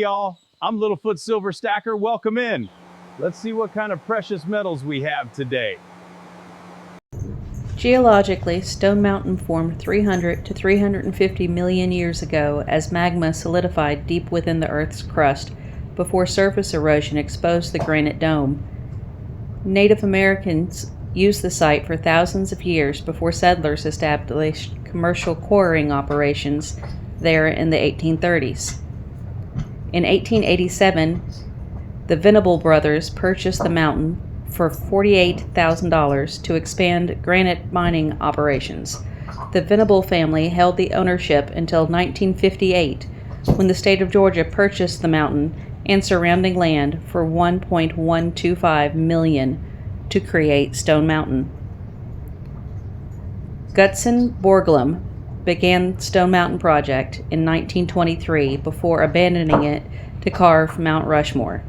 y'all, I'm Littlefoot Silver Stacker. Welcome in. Let's see what kind of precious metals we have today. Geologically, Stone Mountain formed 300 to 350 million years ago as magma solidified deep within the Earth's crust before surface erosion exposed the granite dome. Native Americans used the site for thousands of years before settlers established commercial quarrying operations there in the 1830s. In 1887, the Venable brothers purchased the mountain for $48,000 to expand granite mining operations. The Venable family held the ownership until 1958, when the state of Georgia purchased the mountain and surrounding land for $1.125 million to create Stone Mountain. Gutzon Borglum began Stone Mountain project in 1923 before abandoning it to carve Mount Rushmore.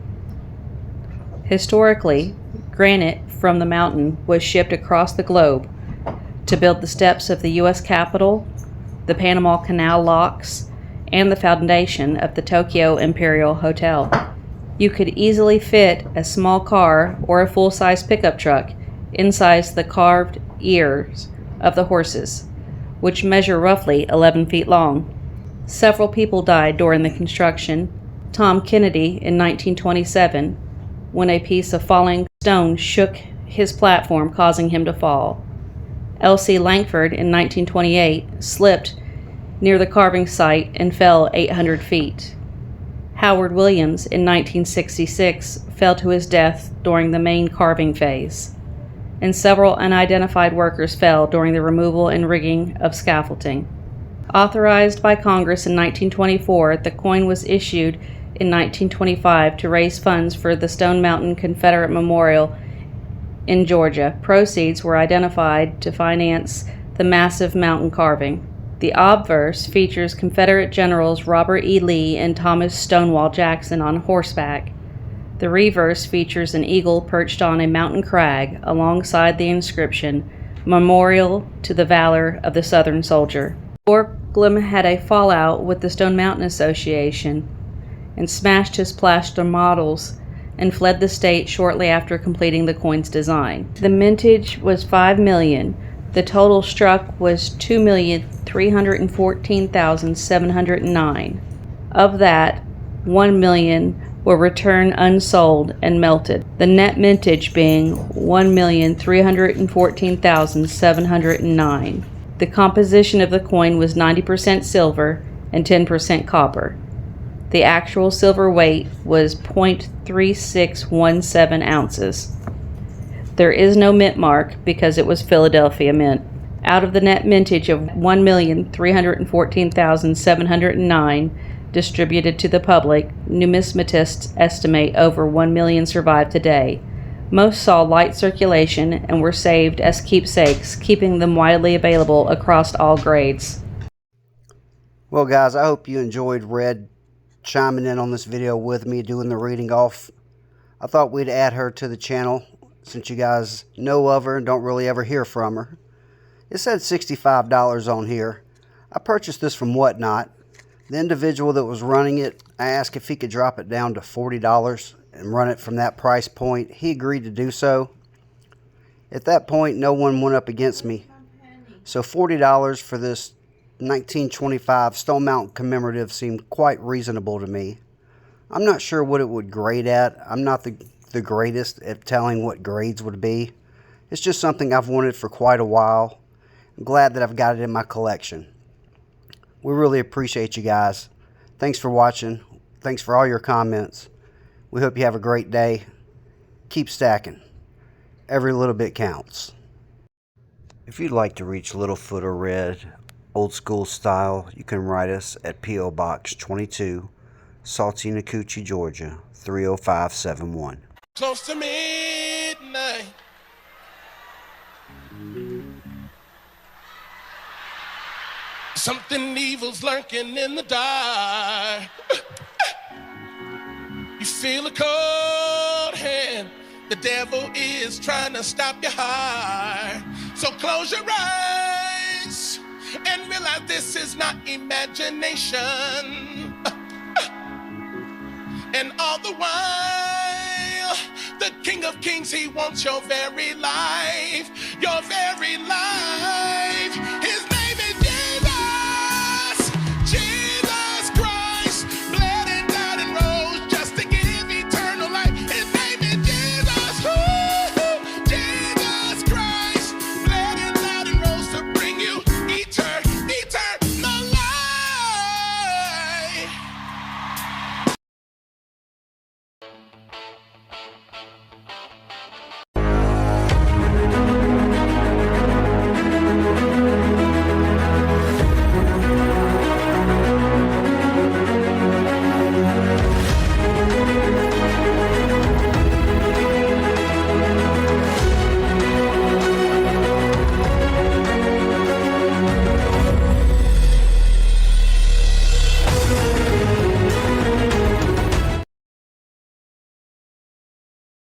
Historically, granite from the mountain was shipped across the globe to build the steps of the U.S. Capitol, the Panama Canal locks, and the foundation of the Tokyo Imperial Hotel. You could easily fit a small car or a full-size pickup truck inside the carved ears of the horses, which measure roughly 11 feet long. Several people died during the construction. Tom Kennedy in 1927, when a piece of falling stone shook his platform, causing him to fall. Elsie Langford in 1928 slipped near the carving site and fell 800 feet. Howard Williams in 1966 fell to his death during the main carving phase, and several unidentified workers fell during the removal and rigging of scaffolding. Authorized by Congress in 1924, the coin was issued in 1925 to raise funds for the Stone Mountain Confederate Memorial in Georgia. Proceeds were identified to finance the massive mountain carving. The obverse features Confederate Generals Robert E. Lee and Thomas Stonewall Jackson on horseback. The reverse features an eagle perched on a mountain crag alongside the inscription, "Memorial to the Valor of the Southern Soldier." Borglum had a fallout with the Stone Mountain Association and smashed his plaster models and fled the state shortly after completing the coin's design. The mintage was $5 million. The total struck was $2,314,709. Of that, $1 million were returned unsold and melted, the net mintage being $1,314,709. The composition of the coin was 90% silver and 10% copper. The actual silver weight was 0.3617 ounces. There is no mint mark because it was Philadelphia Mint. Out of the net mintage of $1,314,709 distributed to the public, numismatists estimate over 1 million survive today. Most saw light circulation and were saved as keepsakes, keeping them widely available across all grades. Well, guys, I hope you enjoyed Red chiming in on this video with me, doing the reading off. I thought we'd add her to the channel since you guys know of her and don't really ever hear from her. It said $65 on here. I purchased this from Whatnot. The individual that was running it, I asked if he could drop it down to $40 and run it from that price point. He agreed to do so. At that point, no one went up against me. So $40 for this 1925 Stone Mountain commemorative seemed quite reasonable to me. I'm not sure what it would grade at. I'm not the greatest at telling what grades would be. It's just something I've wanted for quite a while. I'm glad that I've got it in my collection. We really appreciate you guys. Thanks for watching. Thanks for all your comments. We hope you have a great day. Keep stacking. Every little bit counts. If you'd like to reach Littlefoot or Red, old school style, you can write us at P.O. Box 22, Saltina Coochie, Georgia, 30571. Close to midnight. Something evil's lurking in the dark. You feel a cold hand. The devil is trying to stop your heart. So close your eyes and realize this is not imagination. And all the while, the King of Kings, he wants your very life, your very life.